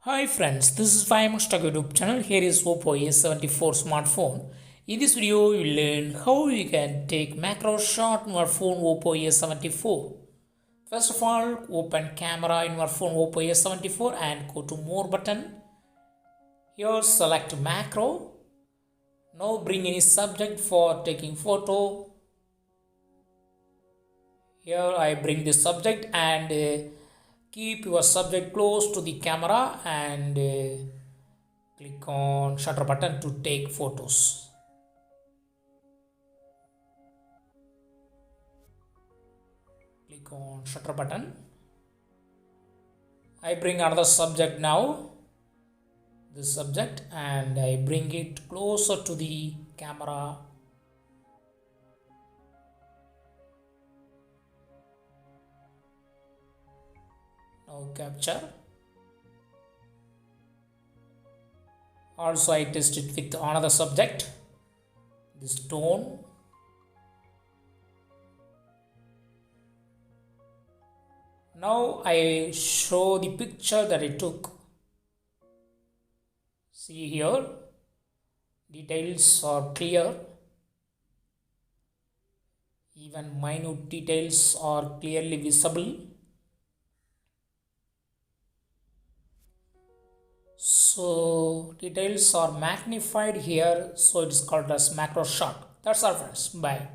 Hi friends, this is 5 Stock YouTube channel. Here is Oppo A74 smartphone. In this video, you will learn how you can take macro shot in your phone Oppo A74. First of all, open camera in your phone Oppo A74 and go to more button. Here select macro. Now bring any subject for taking photo. Here I bring the subject and keep your subject close to the camera and click on shutter button to take photos. Click on shutter button. I bring another subject now, this subject, and I bring it closer to the camera. Now capture. Also I test it with another subject, this tone. Now I show the picture that I took. See here, details are clear. Even minute details are clearly visible. So details are magnified here, so it is called as macro shot. That's all friends. Bye.